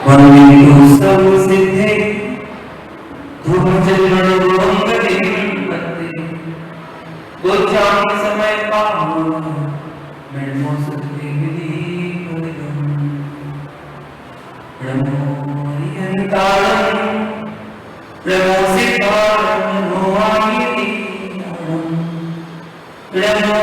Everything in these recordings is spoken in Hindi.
वंदितो सब सिद्धे धूमचरण गोंगरे पत्ते गोचाम समय पाहु मेणमो सुते विधि परिगम ब्रह्मो हरिहंतारम ब्रह्मो सिद्धारम नोआयति ब्रह्मो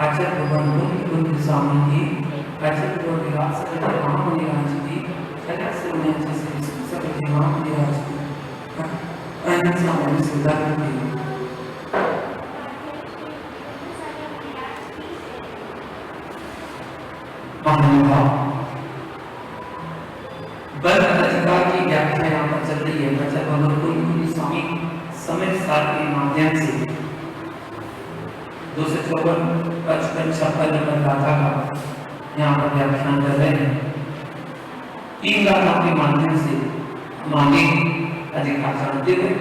आचार्य भगवान बुद्ध स्वामी की आचार्य विराट सकल महामुनि राज की कला से उन्हें जैसे सकल महामुनि राज की अनंत सामने सुधा की महानुभाव बल अधिकार की व्याख्या यहाँ पर चल रही है। आचार्य भगवान बुद्ध स्वामी समय सार के माध्यम से 254 55 56 नंबर गाथा का यहाँ पर व्याख्यान कर रहे हैं। 3 गाथा के माध्यम से मांगे अधिकार जानते हुए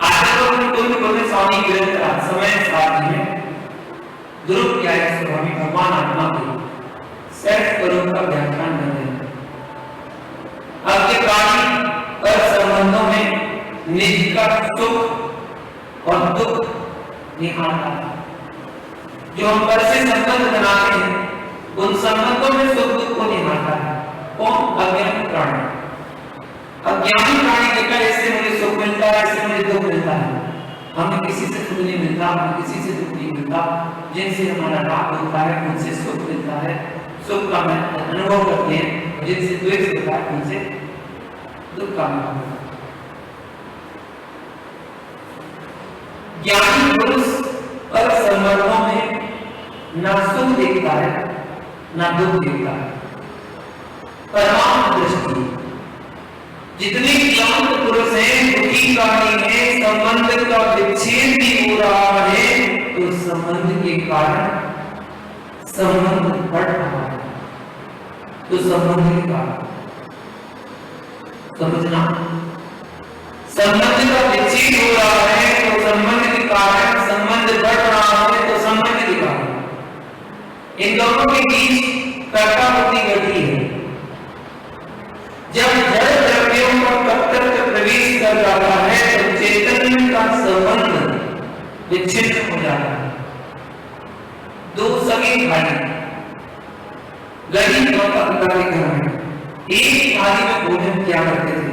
आचार्य स्वामी ग्रंथ समय सार में ध्रुव या स्वामी भगवान आत्मा के सेठ स्वरूप का व्याख्यान कर रहे हैं। अज्ञानी और संबंधों में निज का सुख और दुख निहारता है। जो हम पर से संबंध बनाते हैं उन संबंधों में सुख दुख को निहारता है। कौन? अज्ञानी प्राणी। अज्ञानी प्राणी देखा इससे मुझे सुख मिलता है, इससे मुझे दुख मिलता है। हमें किसी से सुख नहीं मिलता, हमें किसी से दुख नहीं मिलता। जिनसे हमारा लाभ होता है उनसे सुख मिलता है, सुख का हम अनुभव करते हैं। जिनसे द्वेष होता है उनसे दुख का अनुभव करते हैं। ज्ञानी पुरुष पर संबंधों में ना सुख देखता है ना दुख देखता है। परमात्म दृष्टि जितने ज्ञान पुरुष हैं दुखी प्राणी है, संबंध का विच्छेद भी हो रहा है तो संबंध के कारण संबंध बढ़ रहा है। तो संबंध के कारण समझना, संबंध का विच्छेद हो रहा है तो संबंध के कारण संबंध बढ़ रहा है तो संबंध के कारण इन दोनों के बीच कर्ता-बुद्धि गति है। जब जड़ द्रव्यों का तत्व प्रवेश कर जाता है तो चैतन्य का संबंध विच्छिन्न हो जाता है। दो सगे भाई गरीब और अधिकारी घर में एक थाली में भोजन किया करते थे।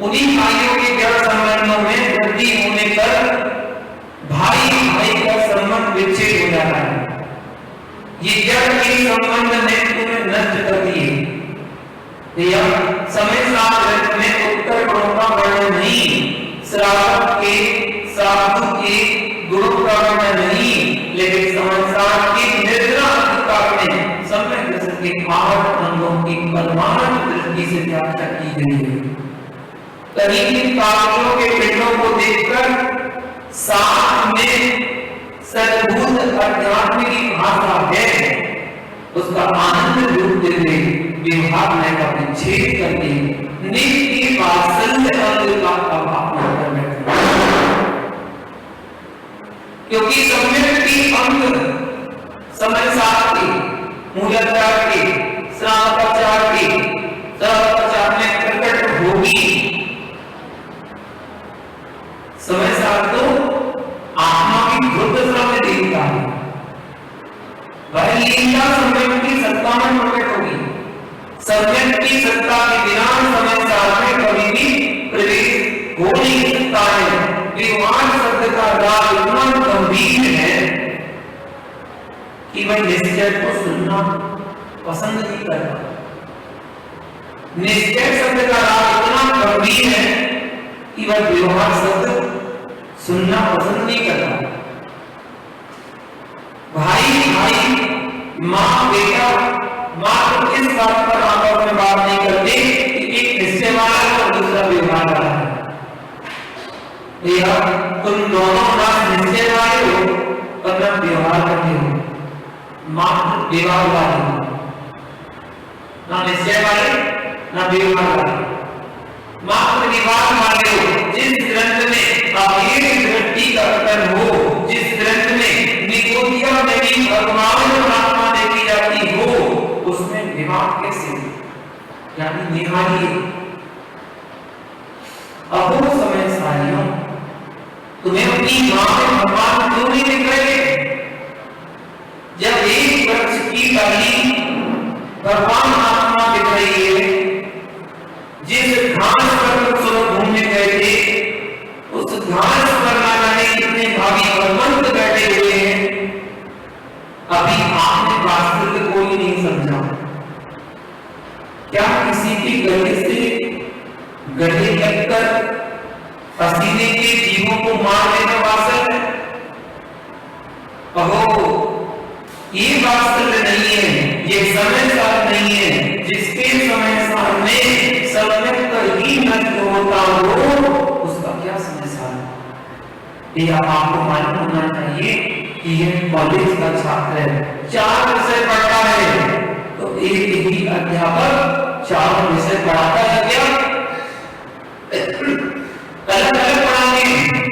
उन्हीं भाइयों के जड़ संबंधों में वृद्धि होने पर भाई भाई का संबंध विच्छेद हो जाता है। ये जड़ के संबंध ने तुम्हें नष्ट कर दिए। यह समय साथ में उत्तर गुणों का वर्णन नहीं, श्रावक के साधु के गुणों का वर्णन नहीं, लेकिन संसार की निद्रा अंधकार में समय दशक के आठ अंगों की परमाणु दृष्टि से व्याख्या की गई है। करीबी पापियों के पिंडों को देखकर साथ में सद्भुत अध्यात्म की भाषा है, उसका आनंद लूटते हुए व्यवहार में का विच्छेद करके नित्य वात्सल्य अंग का अभाव कर बैठे। क्योंकि सम्यक की अंग समय साथ के मूलाचार के श्रावकाचार के श्रावकाचार में प्रकट होगी। समय साथ तो आत्मा की खुद सामने देखता है, वह लीला सम्यक की सत्ता में प्रकट होगी। सम्यक की सत्ता के बिना समय साथ में कभी भी प्रवेश हो नहीं सकता है। विवाद शब्द का राग इतना गंभीर है कि वह निश्चय को सुनना पसंद नहीं करता। निश्चय शब्द का राग इतना गंभीर है कि वह व्यवहार शब्द सुनना पसंद नहीं करता। भाई भाई, माँ बेटा मात्र इस बात पर आपस में बात नहीं करते कि एक हिस्से वाला और दूसरा व्यवहार वाला है। या तुम दोनों ना हिस्से वाले हो और ना व्यवहार करते हो, मात्र व्यवहार वाले हो, ना निश्चय वाले ना व्यवहार वाले। मात्र निवास मांगे हो, जिस ग्रंथ में अभेद दृष्टि का कथन हो, जिस ग्रंथ में निकोदिया में भी भगवान और आत्मा देखी जाती हो, उसमें निवास कैसे, यानी निहारिए। अब वो समय सारियों, तुम्हें अपनी मां में भगवान क्यों नहीं दिख रहे? जब एक वृक्ष की डाली भगवान आत्मा दिख रही है, जिस घास पर तुम घूमने गए थे, उस घास पर ना जाने कितने भावी भगवंत बैठे हुए हैं, अभी आपने वास्तविक कोई नहीं समझा। क्या किसी के गले से गले लगकर पसीने के जीवों को मार देना वास्तव है? अहो, ये वास्तव नहीं है, ये समय साल नहीं है, जिसके समय साल में समय पर ही नष्ट होता हो, उसका क्या समय साल? ये आपको मालूम होना चाहिए कि यह कॉलेज का छात्र है, 4 विषय पढ़ता है, तो एक ही अध्यापक 4 विषय पढ़ाता है क्या? अलग अलग पढ़ाएंगे।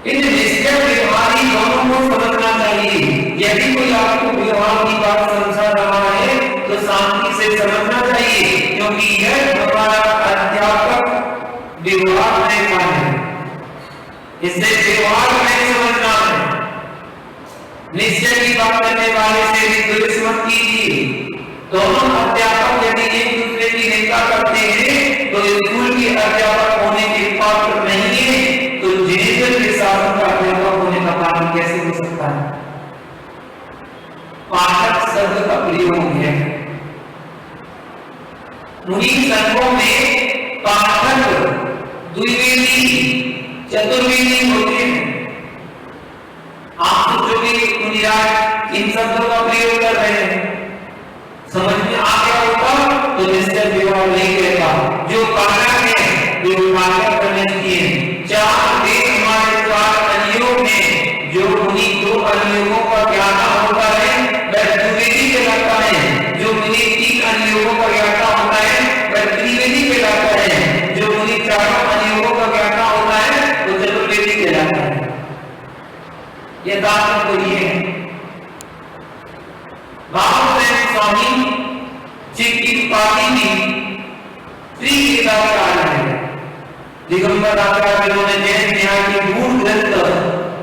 इन निश्चय व्यवहारी दोनों को समझना चाहिए। यदि कोई आपको व्यवहार की बात समझा रहा है तो शांति से समझना चाहिए, क्योंकि यह हमारा अध्यापक व्यवहार नहीं है, इससे व्यवहार नहीं समझना है। निश्चय की बात करने वाले से भी द्वेष मत कीजिए। दोनों अध्यापक यदि एक दूसरे की निंदा करते हैं तो स्कूल के अध्यापक होने के पात्र नहीं है, तो जेनेटर के शासन का अध्यापक होने का पात्र कैसे हो सकता है? पाठक शब्द का प्रयोग है। मुनि संघों में पाठक द्विवेदी चतुर्वेदी होते हैं। आप सोचोगे मुनिराज इन शब्दों का प्रयोग कर रहे हैं, समझ में आ गया होगा तो निश्चय विवाह नहीं कहता। जो पाठक है जो पाठक करने चाहिए। 4 वेद हमारे 4 अनुयोग हैं, जो मुनि 2 अनुयोगों का ज्ञाता होता है वह द्विवेदी कहलाता है, जो मुनि 3 अनुयोगों का ज्ञाता होता है वह त्रिवेदी कहलाता है, जो मुनि 4 अनुयोगों का ज्ञाता होता है वो चतुर्वेदी कहलाता है। यह दार्शनिक तो ये है। स्वामी जी की उपाधि भी त्रिवेदाचार्य है। दिगंबर आचार्य ने जैन न्याय की मूल ग्रंथ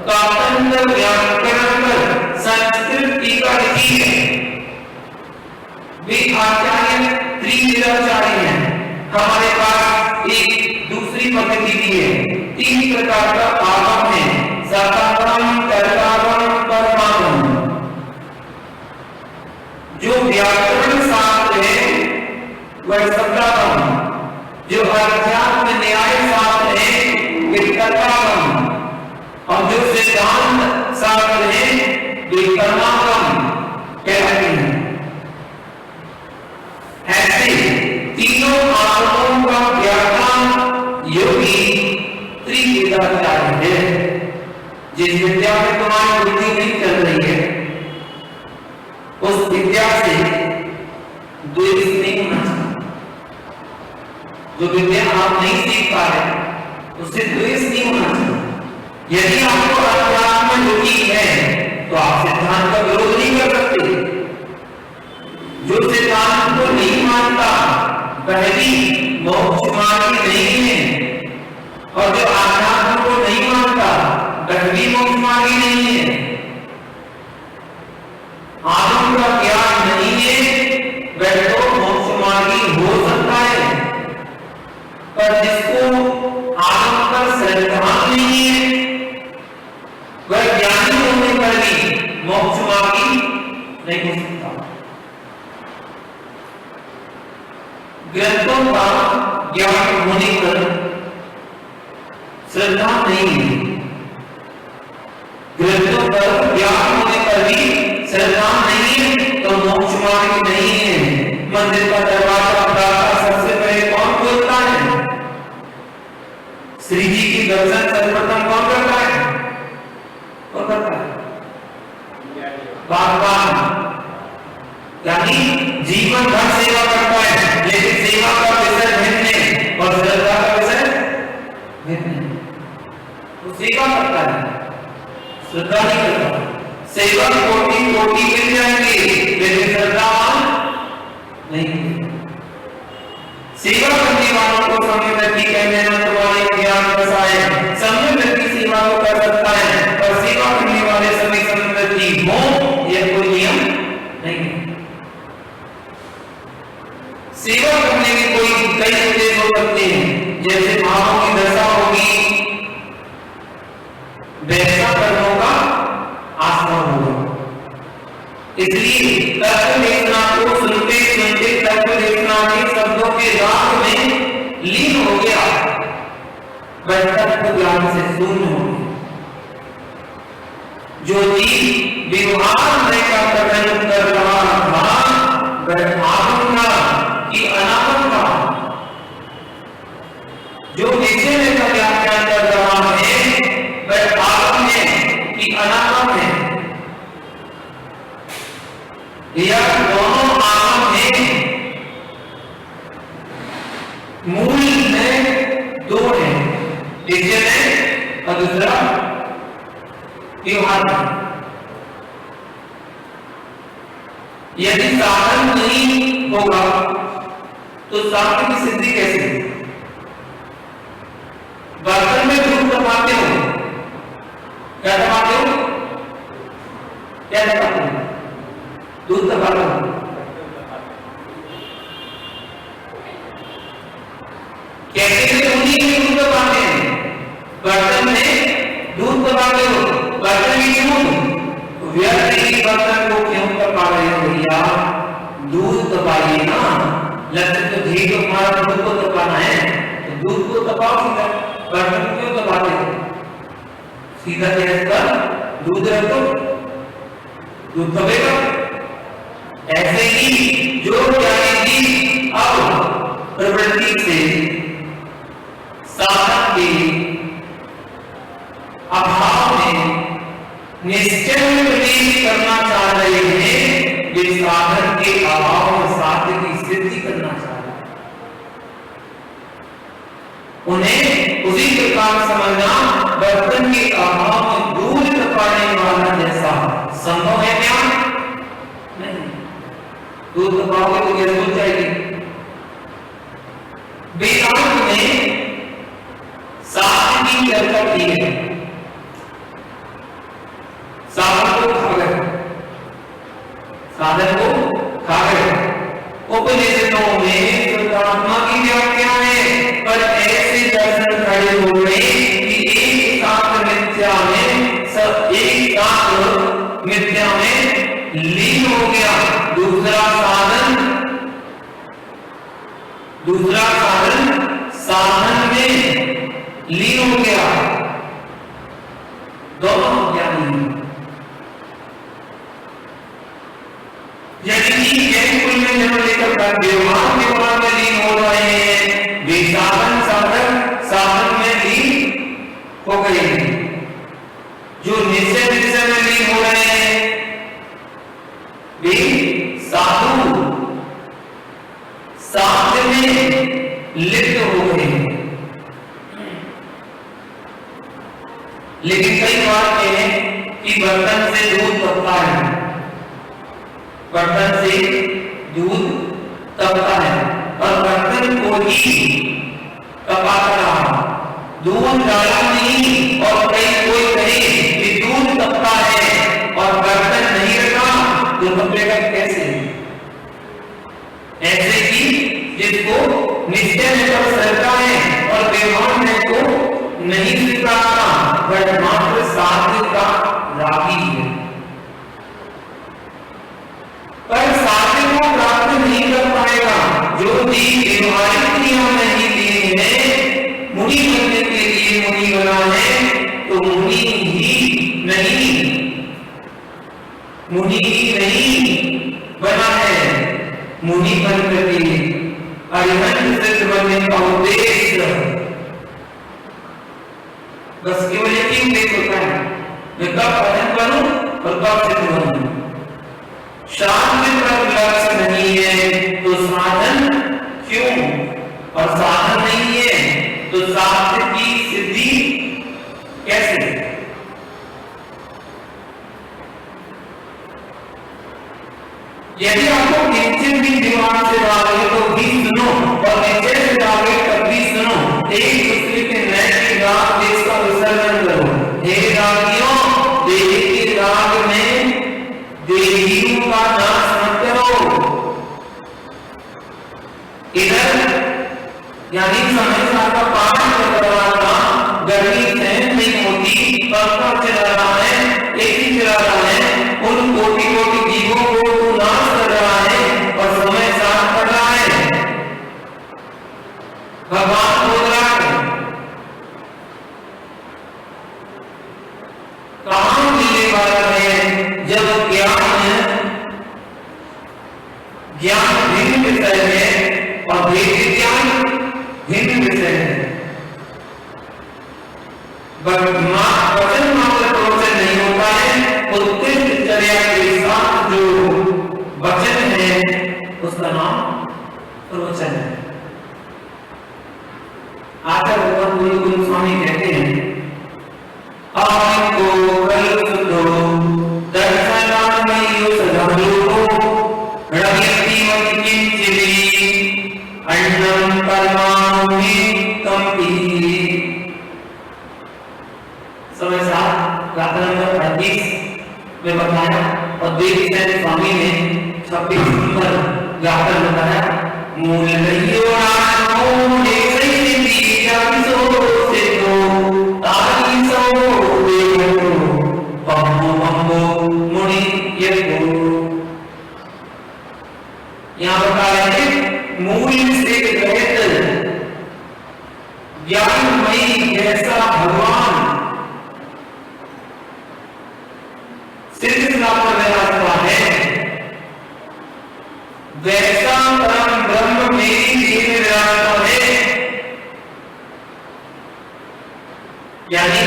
का तंत्र व्याकरण पर संस्कृत टीका लिखी है। वे आचार्य त्रिवेदाचार्य हैं। हमारे पास एक दूसरी पद्धति भी है। 3 प्रकार का आगम है, सतागम, तर्कागम, परमागम। जो व्याकरण शास्त्र है वह शब्दागम, जो अध्यात्म न्याय शास्त्र है वह तर्कागम, और जो सिद्धांत शास्त्र है वह कर्मागम कहते हैं। ऐसे तीनों आगमों का व्याख्यान योगी त्रिवेदाचार्य है। जिस विद्या में तुम्हारी बुद्धि नहीं चल रही है उस विद्या से द्वेष नहीं होना चाहिए। जो विद्या आप नहीं सीख पा रहे उससे द्वेष नहीं होना चाहिए। यदि आपको अध्यात्म योगी है तो आप सिद्धांत का विरोध नहीं कर सकते। जो सिद्धांत को नहीं मानता वह भी मोक्ष मार्गी नहीं है, और जो अध्यात्म को नहीं मानता वह भी मोक्ष मार्गी नहीं है। आगम का ज्ञान नहीं है वह तो मोक्ष मार्गी हो सकता है, पर जिसको आगम पर श्रद्धा नहीं है वह ज्ञानी होने पर भी मोक्ष मार्गी नहीं हो सकता। ग्रंथों का ज्ञान होने पर श्रद्धा नहीं है, ग्रंथों पर ज्ञान होने पर भी श्रद्धा नहीं है तो मोक्ष मार्ग नहीं है। मंदिर का दरवाजा सबसे पहले कौन खोलता है? श्री जी की दर्शन सर्वप्रथम कौन करता है? कौन करता है? भगवान। यानी जीवन भर सेवा करता है, लेकिन सेवा का विषय श्रद्धा नहीं करता। सेवक कोटि कोटि मिल जाएंगे लेकिन श्रद्धावान नहीं। सेवा करने वालों को सम्य व्यक्ति कहने में तुम्हारे ज्ञान बसाए। सम्य व्यक्ति सेवा को कर सकता है और सेवा करने वाले सभी सम्य व्यक्ति हो, यह कोई नियम नहीं है। सेवा करने के कोई कई उद्देश्य हो सकते हैं, जैसे भावों की दशा होगी, वैसा कर्मों का आश्रम होगा। इसलिए तत्व देशना को सुनते सुनते तत्व देशना के शब्दों के राग में लीन हो गया, वह तत्व ज्ञान से शून्य हो गया। जो जीव व्यवहार में का कथन कर रहा था वह आगम था कि अनागम था। जो निश्चय में का ज्ञान कर रहा है वह आगम है कि अनागम है। यह दोनों आगम है। मूल में दो है, निश्चय में और दूसरा व्यवहार में। यदि साधन नहीं होगा तो साधन की सिद्धि कैसे? बर्तन में दूध तपाते हो, क्या तपाते हो? क्या तपाते हो? दूध तपाते हो। कैसे दूध तपाते हैं? बर्तन में दूध तपाते हो, बर्तन में क्यों? व्यर्थ ही बर्तन को क्यों तपा रहे हो भैया? दूध तपाइए ना। लक्ष्य तो घी को हमारा दूध को तपाना है, तो दूध को तपाओ सीधा, बर्तन को क्यों तपाते हो? सीधा गैस पर दूध रखो, दूध तपेगा। ऐसे ही जो ज्ञानी जी अब प्रवृत्ति से साधन के अभाव में निश्चय में प्रवेश करना चाह रहे हैं, वे साधन के अभाव में साध्य की सिद्धि करना चाह रहे हैं। उन्हें उसी प्रकार समझना बर्तन के अभाव में दूध तपाने वाला जैसा संभव है क्या? नहीं। दूध तपाओगे तो गैस बुझ जाएगी। वेदांत में साधन की चर्चा की है। साधन को खा गए, साधन को खा गए। उपनिषदों में शुद्धात्मा की व्याख्या है, पर ऐसे दर्शन खड़े हो गए कि एक साथ मिथ्या में सब एक साथ मिथ्या में लीन हो गया। दूसरा साधन साधन में लीन हो गया। दोनों ज्ञानी हैं। यदि कुल में जन्म लेकर व्यवहार में लीन हो रहे हैं, वे साधन में लीन हो गए हैं। जो निश्चय में लीन हो रहे हैं वे साधु साध्य में लिप्त हो गए हैं। लेकिन कई बार कहें कि बर्तन से दूध तपता है, बर्तन से दूध तपता है और बर्तन को ही तपाता रहा, दूध डाला नहीं। और कोई कहे कि दूध तपता है और बर्तन नहीं रखा तो तपेगा कैसे? ऐसे कि जिसको निश्चय में तो सरका है और व्यवहार में तो नहीं स्वीकारता, वह मात्र साध्य का रागी है। पर साध्य को प्राप्त नहीं कर पाएगा। जो जीव व्यवहारिक नियम नहीं दिए हैं, मुनि बनने के लिए मुनि बना है, तो मुनि ही नहीं बना है। मुनि बन करके अरिहंत सिद्ध बनने का उद्देश्य बस केवल एक ही उद्देश्य होता है, मैं कब अरिहंत बनूं और कब सिद्ध बनूं। शांति पर लक्ष्य नहीं है तो साधन क्यों? और साधन नहीं है तो साध्य की सिद्धि कैसे? जिस दिन दिमाग से भागे तो भी सुनो, और नीचे से भागे तब भी सुनो। एक दूसरे के नए के राग देश का विसर्जन करो। हे रागियों, देवी के राग में देवियों का नाश मत करो। इधर यानी समय साल का पालन कर रहा था, गर्मी सहन नहीं होती, पंखा चला रहा है, एसी चला रहा है, उन कोटि कोटि जीवों को तू नाश कर रहा है और समय साथ पड़ रहा है। भगवान बोल रहा है, कहां मिलने वाला है जब ज्ञान भिन्न विषय है और वेद ज्ञान भिन्न विषय है। वचन मात्र प्रवचन नहीं होता है, उत्कृष्ट चर्या के साथ जो वचन है उसका नाम प्रवचन है। आचार्य भगवान गुरु स्वामी कहते हैं, आपको कल सुनो दर्शनामयो सदालो रवितीवत किंचिली अन्नम परमाणुमि कंपी। समय साथ गाथा नंबर 38 में बताया, और देवी सैन स्वामी ने 26 नंबर गाथा में बताया, मूल कहियो रानो ने सही दी जाति सो से तो तारी सो देखो पम्मो पम्मो मुनि ये को। यहाँ बता रहे हैं मूल से रहित ज्ञानमयी जैसा भगवान सिद्ध पर विराजता है, वैसा परम ब्रह्म मेरी देह में विराजता है। यानी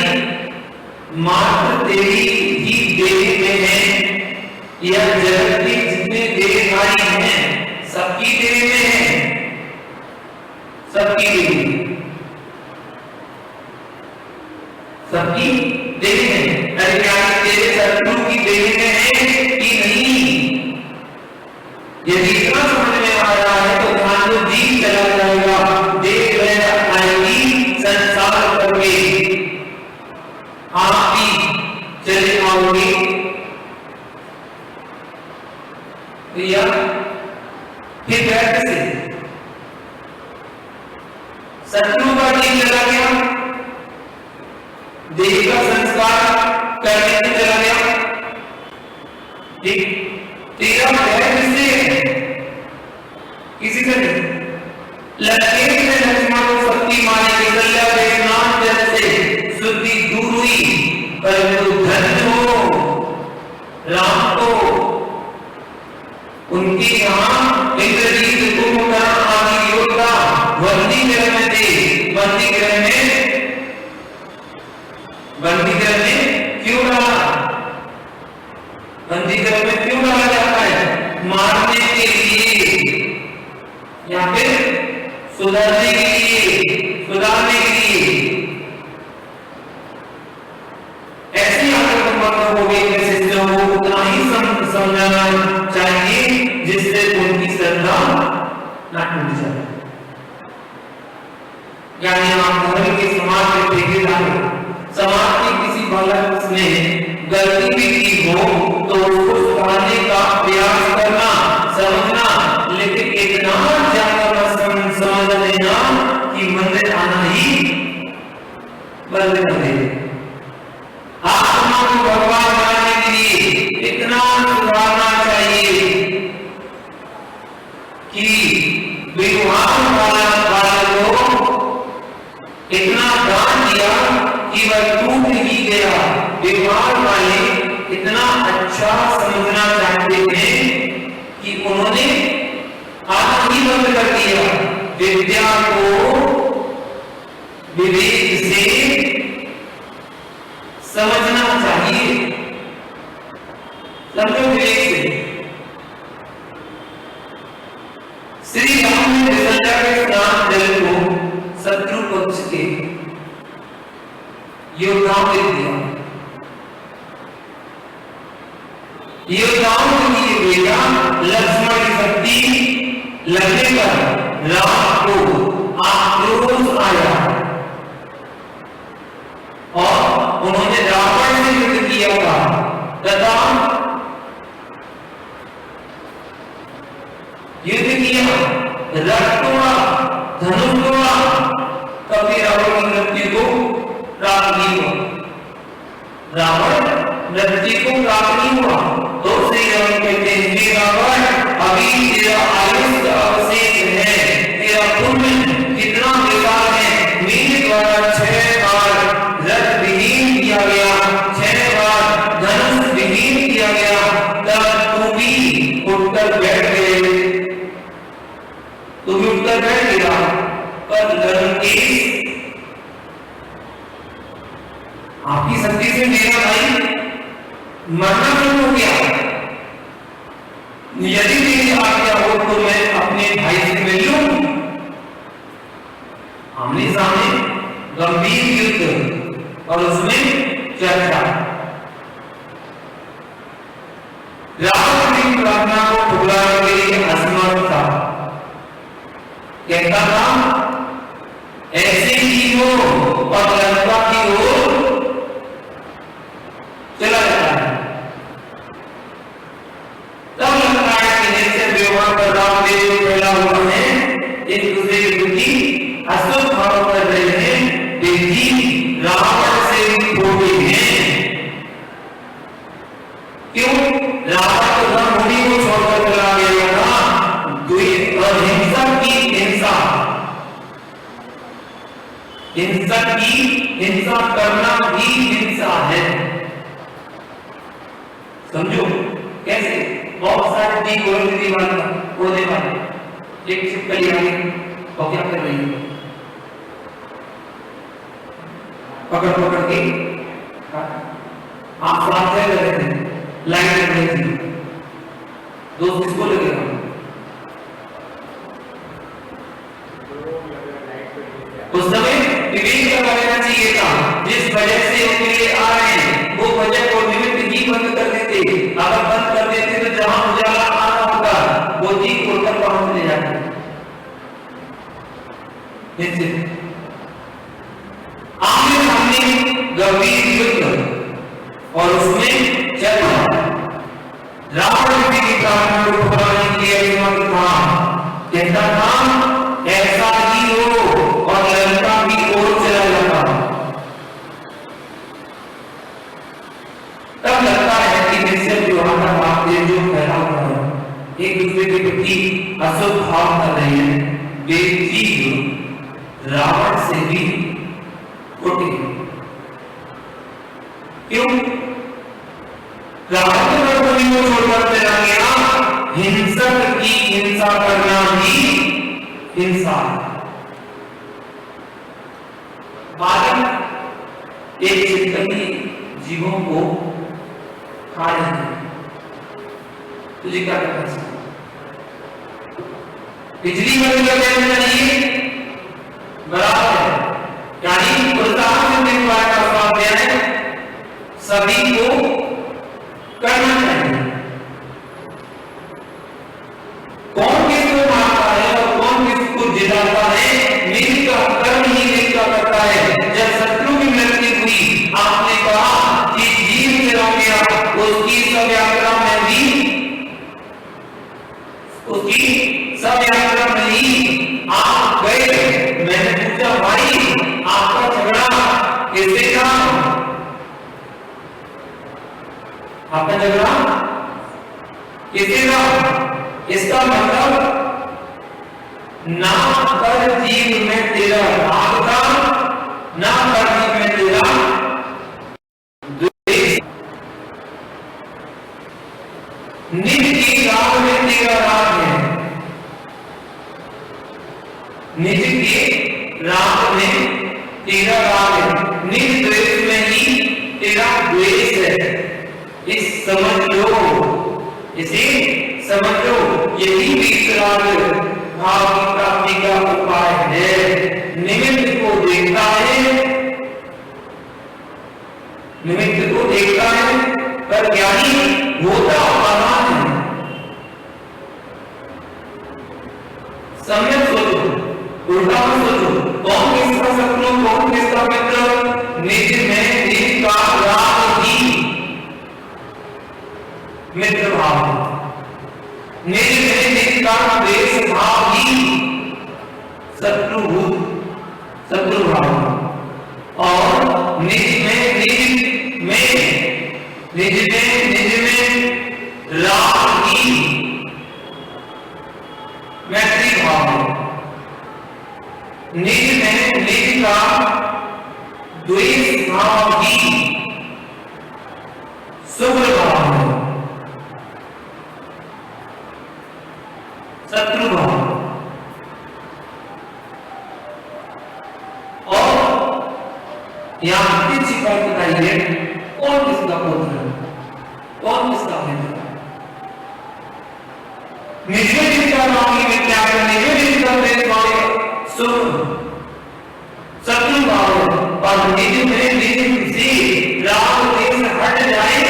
मात्र तेरी ही देह में है, यह जगत के जितने देहधारी हैं सबकी देह में है, सबकी देह, सबकी देह में। अरे क्या तेरे शत्रु की देह में है कि नहीं? यदि इतना समझ में आ रहा है तो ध्यान दो, दीप चला जाएगा, देख रह आएगी संसार करके, आप भी चले आओगे। प्रिया फिर बैठ से शत्रु का दीप चला गया, देह का संस्कार करने से चला गया, ठीक। तेरा भय किससे? किसी से नहीं। लड़के से लक्ष्मण को शक्ति माने के कल्या के स्नान जल से शुद्धि दूर हुई, परंतु धन्य हो राम को उनके यहाँ इंद्रजीत कुंभकर्ण आदि योद्धा बंदीगृह में थे। बंदीगृह में क्यों डाला? बंदीगृह में क्यों डाला जाता है? मारने के लिए या फिर सुधारने के लिए, सुधारने के लिए। ऐसी आत्मकथाओं को भी शिष्यों को उतना ही समझाना चाहिए जिससे उनकी श्रद्धा न टूट जाए। यानी आप धर्म के समाज में ठेकेदार हो, समाज के किसी बालक ने गलती भी की हो तो उसको सुधारने का प्रयास करना, समझना, लेकिन इतना ज्यादा समझ लेना कि मंदिर आना ही बंद कर दे। आत्मा को भगवान बनाने के लिए इतना सुधारना चाहिए कि विद्वान बालक को इतना दान दिया कि वह टूट ही गया। विद्वान वाले इतना अच्छा समझना चाहते थे कि उन्होंने आना ही बंद कर दिया। विद्या को विवेक से समझना चाहिए, समझो विवेक से। श्री राम ने विसर्जा के स्नान जल को शत्रु पक्ष के योद्धाओं को दिया। योद्धाओं को के बेटा लक्ष्मण की शक्ति लगने पर राम को आक्रोश आया और उन्होंने रावण से युद्ध किया था तथा युद्ध किया, रथ तोड़ा, धनुष तोड़ा, तभी रावण की मृत्यु को प्राप्त नहीं हुआ। रावण मृत्यु को प्राप्त नहीं हुआ तो श्री राम कहते हैं, हे रावण, अभी तेरा आयुष्य अवशेष है, तेरा पुण्य कितना विशाल है। मेरे द्वारा 6 बार रथ विहीन किया गया, 6 बार धनुष विहीन किया गया, तब तू भी उठकर बैठ गए, तू भी उठकर बैठ गया। पर लंकेश, आपकी शक्ति से मेरा भाई मरना शुरू हो गया, यदि मेरी आज्ञा हो तो मैं अपने भाई से मिल लूं। आमने सामने गंभीर युद्ध और उसमें चर्चा। रावण की प्रार्थना को ठुकराने के लिए असमर्थ था, कहता था ऐसे ही हो और लंका की ओर चला जाता है। तब लगता है कि निश्चय व्यवहार पर रामदेव फैला हुआ है, एक दूसरे की बुद्धि अशुद्ध भाव कर रहे हैं, बेटी रावण से भी छोटे हैं। क्यों? रावण तो धर्मभूमि को छोड़कर चला गया था, हिंसक की हिंसा, हिंसक की हिंसा करना भी हिंसा है। समझो कैसे? बहुत सारे दी गोलती वाले एक छिपकली आ गई और क्या कर रही है, पकड़ पकड़ के आप साथ लग रहे थे, लाइन लग रही थी, दोस्त किसको लगेगा? उस समय विवेक लगा लेना चाहिए था, जिस वजह से उनके लिए आ रहे हैं वो वजह को निमित्त ही बंद कर देते। अगर बंद कर देते तो जहां उजाला आना होता वो जी खोलकर वहां चले जाते। आमने सामने गंभीर युद्ध और उसमें चर्चा। रावण भी प्रार्थना को ठुकराने के लिए असमर्थ था, कहता था ऐसा ही हो और लंका की ओर चला जाता। तब लगता है कि निश्चय व्यवहार का भाव जो फैला हुआ है, एक दूसरे के प्रति अशुद्ध भाव कर रहे हैं, वे जीव रावण से भी उठे। क्यों? रावण के प्रभु को छोड़कर चला गया, हिंसक की हिंसा करना ही हिंसा। बालक एक छिपकली जीवों को खा रही है, तुझे क्या करना चाहिए? बिजली बंद कर देना चाहिए, बराबर है। यानी प्रोत्साहन देने वाला का स्वाध्याय सभी को करना चाहिए। कौन किसको मारता है और कौन किसको जिताता है, मिलकर कर्म ही मिलकर करता है। जब शत्रु की मृत्यु हुई, आपने कहा कि जीव चला गया, उसकी सब यात्रा में भी, उसकी सब यात्रा में ही आप गए। मैंने पूछा भाई आपका झगड़ा किससे था? आपका झगड़ा किससे था? इसका मतलब ना कर जीव में तेरा भाग था, ना कर जीव में तेरा द्वेष। निज की राह में तेरा राग है, निज के राग में तेरा राग है, निज द्वेष में ही तेरा द्वेष है। इस समझ लो, इसे समझ लो, यही वितराग भाव की प्राप्ति का उपाय है। निमित्त को देखता है, निमित्त को देखता है, पर ज्ञानी होता आसान है, सम्यक सोचो, उल्टा मत सोचो। कौन किसका शत्रु, कौन किसका मित्र? निज में निज का राग ही मित्र भाव, निज में निज का द्वेष भाव ही शत्रु भाव, और निज में राग ही मैत्री भाव है। निज में निज का द्वेष भाव ही शुक्र भाव है, शत्रु भाव। और यहां किसी बात बताइए, कौन किसका पुत्र है, कौन किसका मित्र है? निज में जिसका रागी मिथ्या है, निज में जिसका द्वेष भाव शत्रु भाव, और निज में निज से राग द्वेष हट जाए,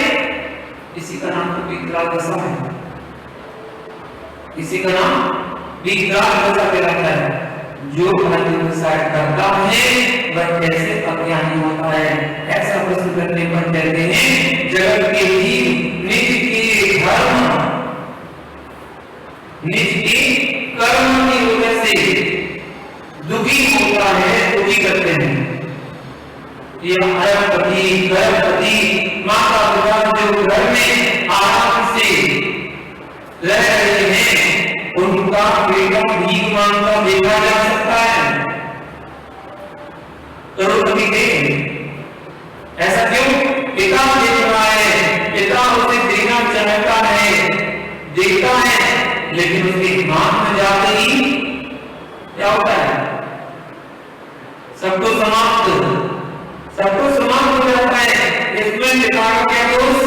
इसी का नाम तो विकराल दशा है, इसी का नाम विकराल दशा कहलाता है। जो डिसाइड करता है वह कैसे अज्ञानी होता है, ऐसा प्रश्न करने पर कहते हैं जगत के जीव निज के धर्म, निज के कर्म की वजह से दुखी होता है, दुखी करते हैं। ये अरबपति, गर्भवती माता पिता जो घर में आराम से रह रहे हैं, उनका बेटा भीख मांगता देखा जा सकता है, करोड़पति के। ऐसा क्यों? पिता देख रहा है, पिता उसे देना चाहता है, देखता है, लेकिन उसके हाथ में जाते ही क्या होता है? सब कुछ समाप्त हो जाता है। इसमें पिता का क्या दोष?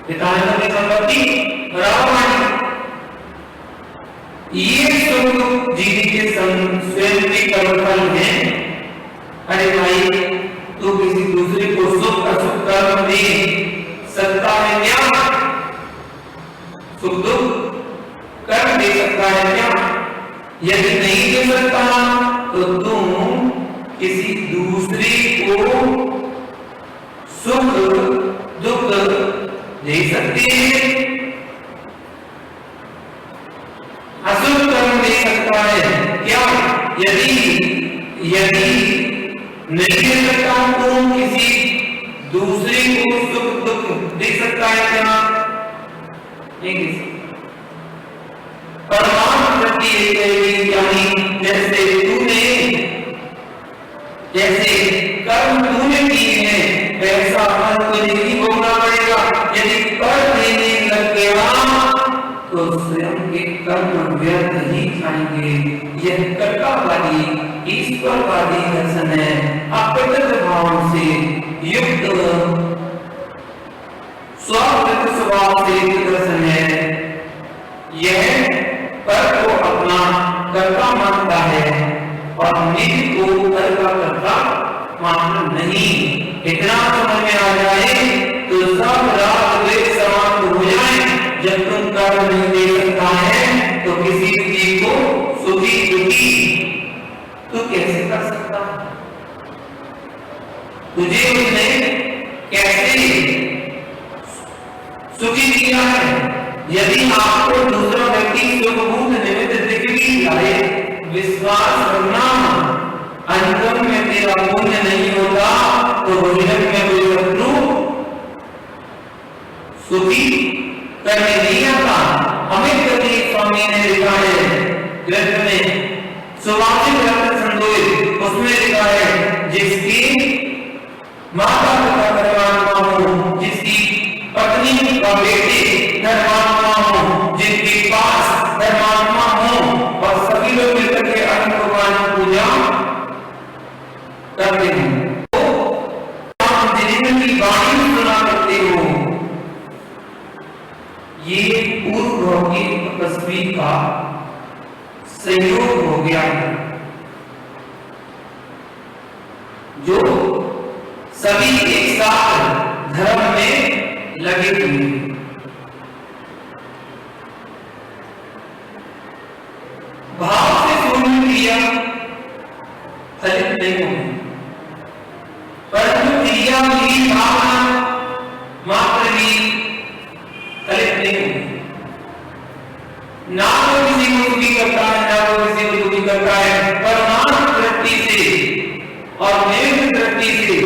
पिता ने अपनी संपत्ति बराबर मानी। ये सब जीवी के स्वयं के कर्मफल है। अरे भाई, तू किसी दूसरे को सुख असुख कर्म दे सकता है क्या? सुख दुख कर्म दे सकता है क्या? यदि नहीं दे सकता तो तुम किसी दूसरे को सुख दुख दे सकते हैं, असुख कर्म दे सकता है क्या? यदि नहीं दे सकता तो किसी दूसरे को सुख दुख दे सकता है क्या? नहीं दे सकता। परमात्मा प्रति यानी जैसे कर्म तूने किए हैं वैसा फल तुझे ही भोगना पड़ेगा। यदि कर देने लग गया तो स्वयं के कर्म व्यर्थ ही जाएंगे। यह कर्तावादी ईश्वरवादी दर्शन है, अप्रत्यक्ष भाव से युक्त स्वार्थ स्वभाव से दर्शन है। यह पर को अपना कर्ता मानता है और निज को कर का कर्ता मानना नहीं। इतना समझ में आ जाए तो सब राग द्वेष समाप्त हो जाए। जब तुम कर्म नहीं दे सकता है तो किसी जीव को सुखी दुखी तो कैसे कर सकता है? तुझे उसने कैसे सुखी किया है? यदि आपको दूसरा व्यक्ति सुखभूत निमित्त दिख भी जाए, विश्वास करना अंतम में तेरा पुण्य नहीं होता तो भजन में कोई शत्रु सुखी करने नहीं आता। हमें कभी स्वामी ने लिखा है ग्रंथ में, सुभाषित ग्रंथ संदोष, उसमें लिखा है जिसकी माता पिता धर्मात्मा हो, जिसकी पत्नी का बेटे धर्मात्मा हो, जिनके पास धर्मात्मा हो और सभी लोग मिलकर के अन्य भगवान की पूजा करते हैं, तो आप जिन्हें वाणी सुना करते हो। ये पूर्व की तपस्वी का संयोग हो गया जो सभी एक साथ धर्म में लगे हुए। भाव से शून्य क्रिया फलित नहीं होगी, परंतु क्रिया भी भावना मात्र भी फलित नहीं होगी। ना तो किसी को दुखी करता है, ना तो किसी को दुखी करता है। परमाणु दृष्टि से और निमित्त दृष्टि से,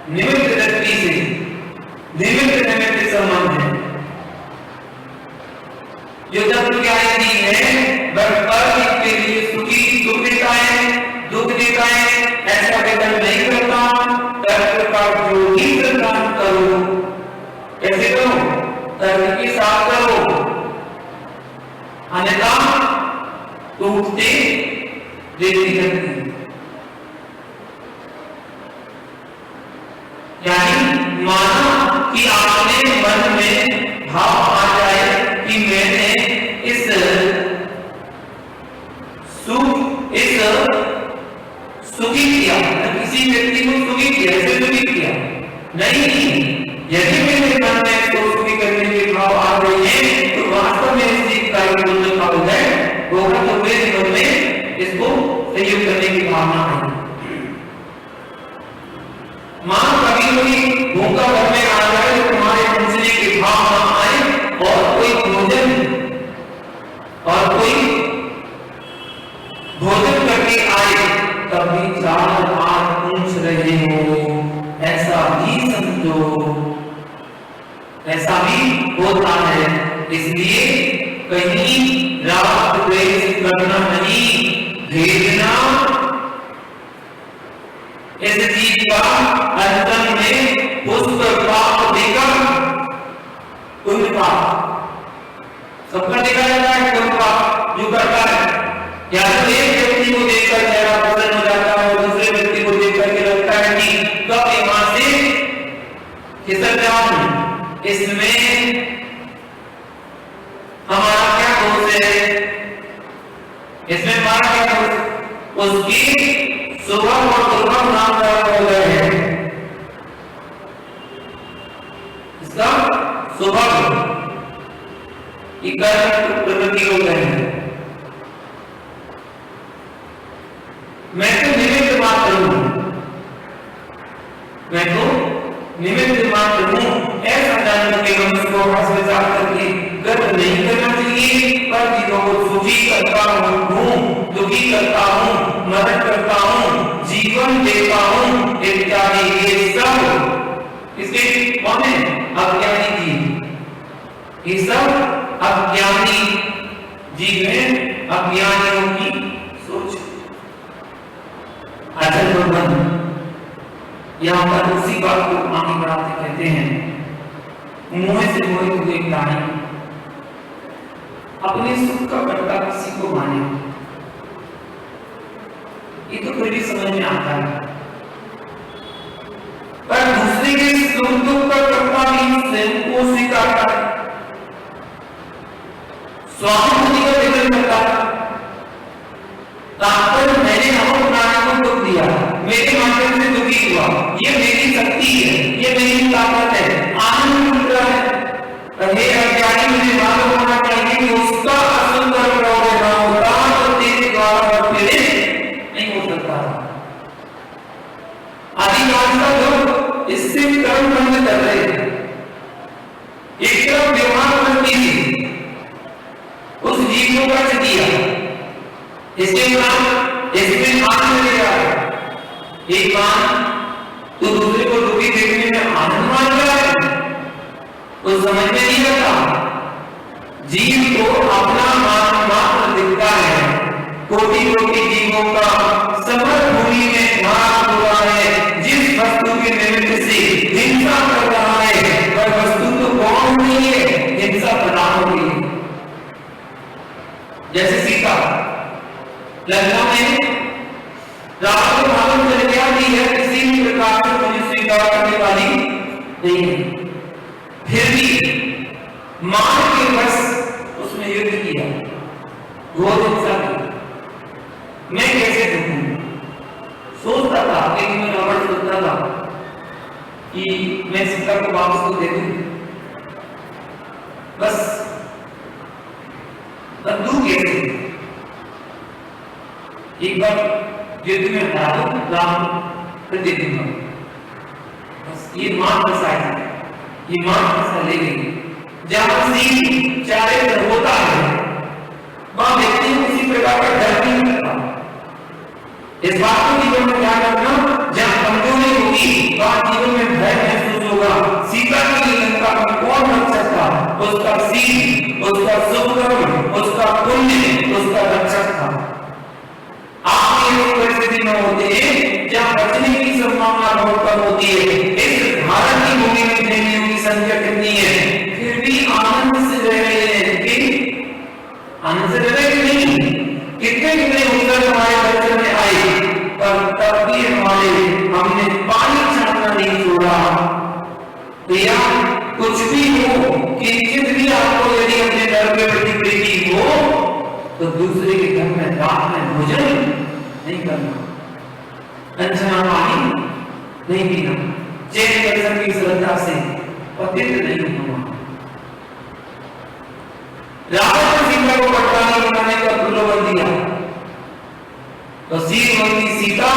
निमित्त दृष्टि से निमित्त निमित्त संबंध है। जो तत्व क्या है, पर इसके लिए सुखी सुख देता है, दुख देता है, ऐसा कथन नहीं करता। तर्क का जो भी सिद्धांत करो, कैसे करो? तर्क के साथ करो, अन्यथा टूटते देती करती। यानी माना कि आपने मन में भाव आ जाए कि मैंने इस सुखी किया, किसी व्यक्ति को सुखी किया, ऐसे सुखी किया नहीं। यदि मेरे मन में इसको सुखी करने के भाव आ रहे हैं तो वास्तव में इस चीज का जो भाव है होगा, तो मेरे मन में इसको सहयोग करने की भावना आई। मां कभी कोई भूखा घर में आ जाए तो तुम्हारे पहुंचने के भाव ना आए, और कोई भोजन करके आए तभी चार हाथ पूछ रहे हो, ऐसा भी समझो, ऐसा भी होता है। इसलिए कहीं राग द्वेष करना नहीं, भेजना इस चीज का अंतन में पुष्प पाप देकर पुण्य पाप सबका देखा जाता है। पुण्य पाप जो करता है, या तो एक व्यक्ति को देखकर चेहरा प्रसन्न हो जाता है और दूसरे व्यक्ति को देखकर के लगता है कि कब यहां से खिसक जाऊं, इसमें हमारा क्या दोष है, इसमें हमारा क्या दोष? उसकी सुबह और दुर्गम नाम हो गए हैं। इसका सुबह प्रवृत्ति हो गए हैं। मैं तो निमित्त मात्र हूं, मैं तो निमित्त मात्र हूं, ऐसा जानकर के मनुष्य को हंस-मजाक करके गर्व नहीं करना चाहिए। पर चीजों को सुखी करता हूं, दुखी करता हूं, मदद करता हूं, जीवन देता हूं इत्यादि, ये सब इसके कौन है? अज्ञानी जीव। ये सब अज्ञानी जीव है, अज्ञानियों की सोच। अचल प्रबंध यहाँ पर उसी बात को आगे बढ़ाते कहते हैं, मोह से मोहित हुए प्राणी अपने सुख का बदला किसी को माने। ये तो फिर भी समझ में आता है, पर दूसरे के सुख दुख का बदला भी स्वयं को स्वीकारता है, स्वामी का जिक्र करता है। तात्पर्य मैंने अपने प्राणी को दुख दिया, मेरे माध्यम से दुखी हुआ, ये मेरी शक्ति है, ये मेरी ताकत है, आनंद मिल रहा है। हे अज्ञानी, मुझे मालूम होना चाहिए कि उसका असल कर्म ना होता तो तेरे द्वारा पीड़ित नहीं हो सकता। अधिकांशतः लोग इससे कर्म बंद कर रहे हैं, एक तरफ व्यवहार बनती थी, उस जीव को कष्ट दिया, इसके बाद इसमें आनंद लिया। एक बात तो दूसरे को दुखी देखने में आनंद मान रहा है, तो समझ में नहीं आता। जीव को अपना मात्र दिखता है, कोटि कोटि जीवों का समर भूमि में भाग हुआ है। जिस वस्तु के निमित्त से हिंसा कर रहा है वह वस्तु तो कौन नहीं है, हिंसा बना हो रही है। जैसे सीता लंका में रावण को मालूम चल गया कि यह किसी भी प्रकार से मुझे स्वीकार करने वाली नहीं है, फिर भी मार के बस उसने युद्ध किया, घोर हिंसा की। मैं कैसे देखूं? सोचता था, लेकिन मैं रावण सोचता था कि मैं सीता को वापस तो दे दूं, बस बंदूक कैसे? एक बार युद्ध में हरा दो राम फिर देखूंगा। बस ये मान फंसाया, ये मान फंसा ले गई। जहां सिंह चारे तरफ होता है वहां व्यक्ति को किसी प्रकार का डर नहीं लगता। इस बात को जीवन में ध्यान रखना, जहां कमजोरी होगी वहां जीवन में भय महसूस होगा। सीता की लंका में कौन रख सकता? उसका सील, उसका सुकर्म, उसका पुण्य, उसका रक्षक था। आप ये परिस्थिति में होते हैं जहां बचने की संभावना बहुत कम होती है। इस भारत की भूमि में प्रेमियों की संख्या कितनी है, फिर भी आनंद से रह रहे हैं कि आनंद से रह रहे कि नहीं? कितने कितने उत्तर हमारे दर्शन में आए, पर तब भी हमने पानी छानना नहीं छोड़ा। भैया कुछ भी हो, किंचित भी आपको यदि अपने डर पे प्रतिप्रीति हो तो दूसरे के घर में रात में भोजन नहीं करना, अनछना पानी नहीं पीना, चैन दर्शन की श्रद्धा से पतित नहीं होना। रावण ने सीता को पटरानी बनाने का प्रलोभन दिया तो सीता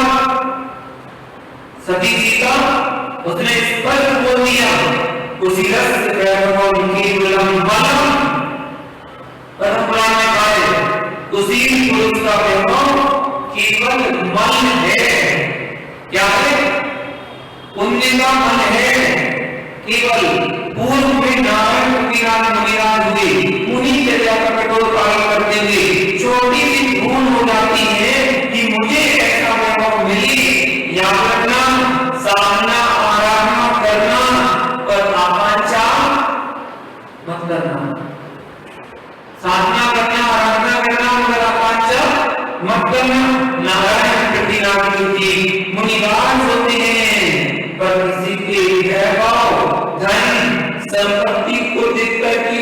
सती सीता उसने स्पष्ट बोल दिया, उसी रस से परंपरा में पाए उसी पुरुष का वैभव केवल मन है। क्या है? पुण्य का मन है। केवल पूर्व में नारायण मुनिराज हुए, उन्हीं चर्या का कठोर पालन करते हुए छोटी सी भूल हो जाती है कि मुझे ऐसा वैभव मिली, याद रखना, साधना आराधना करना, पर आकांक्षा मत करना। साधना करना, आराधना करना, मगर आकांक्षा मत करना। नारायण प्रतिनाथ की मुनिराज होते हैं, पर किसी के वैभव, धन, संपत्ति को देख करके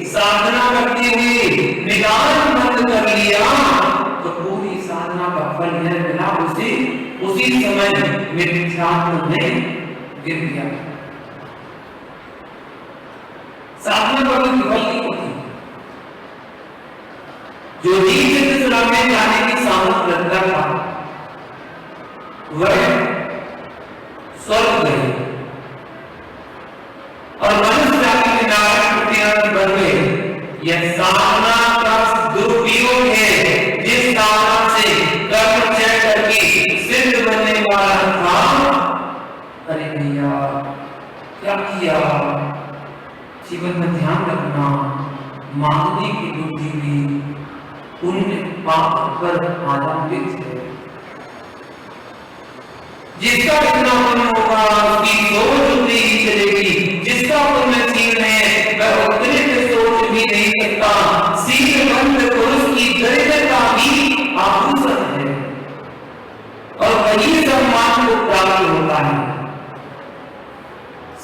साधना करते हुए निदान बंद कर लिया तो पूरी साधना का फल यह मिला, उसी समय मिथ्यात्व में गिर गया। साधना का कोई फल नहीं होती। जो नीच श्रम में जाने की सामर्थ रखता था वह स्वर्ग गए और मनुष्य जाति के नारायण प्रतिनाथ बन गए। यह साधना का दुरुपयोग है। जिस साधना से कर्म चय करके सिद्ध बनने वाला था, अरे भैया क्या किया? जीवन में ध्यान रखना, मांगने की बुद्धि भी पुण्य पाप पर आधारित है। जिसका इतना पुण्य होगा उसकी सोच उतनी ही चलेगी। जिसका पुण्य क्षीण है वह उतनी सोच भी नहीं सकता। सीलबंद पुरुष की दरिद्रता भी आभूषण है और वही सम्मान को प्राप्त होता है।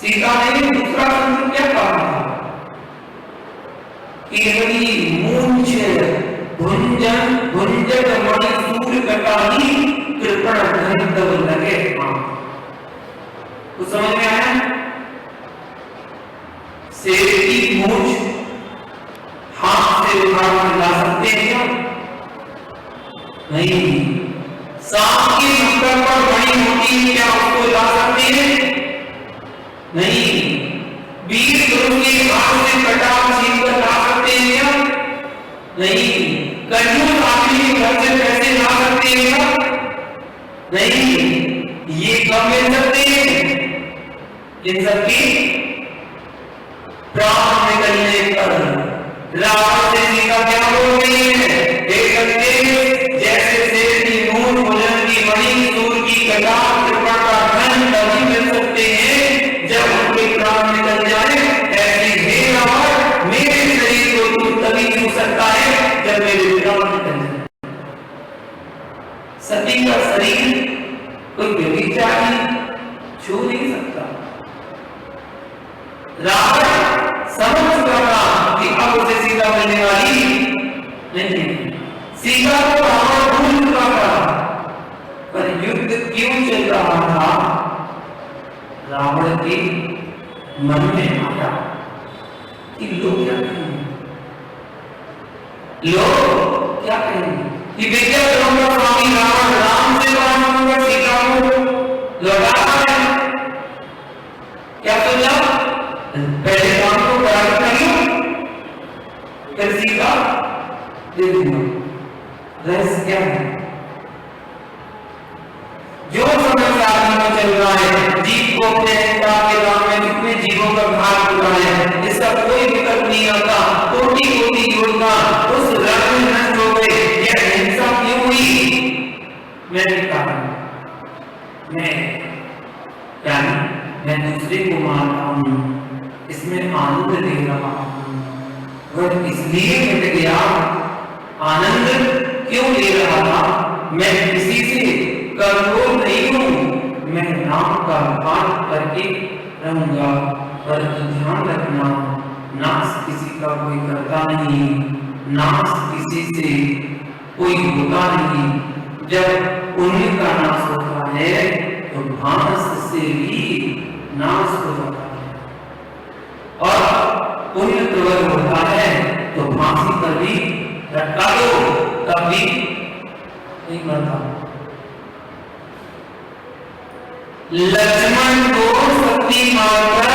सीता ने दूसरा संत क्या कहा था? केवली मूंछ भुंजन भुंजन मणि सूर्य कटाही कृपण धन तब लगे। तो समझ में आया? शेर की मूंछ हाथ से उखाड़ कर ला सकते हैं क्या? नहीं। सांप की मुक्कर पर बड़ी होती है, क्या उसको ला सकते हैं? नहीं। वीर गुरु के हाथ से कटाव छीन कर ला सकते हैं क्या? नहीं। कंजूस आदमी के घर से पैसे ला सकते हैं क्या? नहीं। ये कब मिल सकते हैं? इन सबकी प्राण निकलने पर। रावण से सीता क्या बोल रही है? जैसे शेर की मूंछ भुजन की मणि सूर्य की कटाव कृपा का धन तभी मिल सकते हैं जब उनके प्राण निकल जाए। ऐसी हे रावण, मेरे शरीर को तू तभी छू सकता है जब मेरे प्राण निकल जाए। सती का शरीर कोई व्यभिचारी छू नहीं सकता। रावण समझ चुका था कि अब उसे सीता मिलने वाली नहीं। सीता को रावण भूल चुका था, पर युद्ध क्यों चल रहा था? रावण के मन में आया कि लोग क्या कहेंगे, लोग क्या कहेंगे कि विद्या करूंगा स्वामी रावण राम से मांगूंगा सीता को लौटा है। क्या सोचा? पहले काम को बराबर कर लो, फिर सीता दे दूंगा। रहस्य क्या है? जो समझदारी में चल रहा है, जीव को अपने अहंकार के राम में कितने जीवों का घात हुआ है, इसका कोई विकल्प नहीं आता। कोटि कोटि योजना उस रंग में नष्ट हो गए। यह हिंसा क्यों हुई? मैं मैं दूसरे को मार रहा हूं, इसमें आनंद ले रहा हूं, वह इसलिए मिट गया। आनंद क्यों ले रहा था? मैं किसी से कंट्रोल नहीं हूं, मैं नाम का पाठ करके रहूंगा। पर ध्यान रखना, नाश किसी का कोई करता नहीं, नाश किसी से कोई होता नहीं। जब पुण्य का नाश होता है तो भांस से भी नाश हो जाता है, और पुण्य प्रबल होता है तो फांसी पर भी लटका दो तब भी नहीं मरता। लक्ष्मण को शक्ति मारकर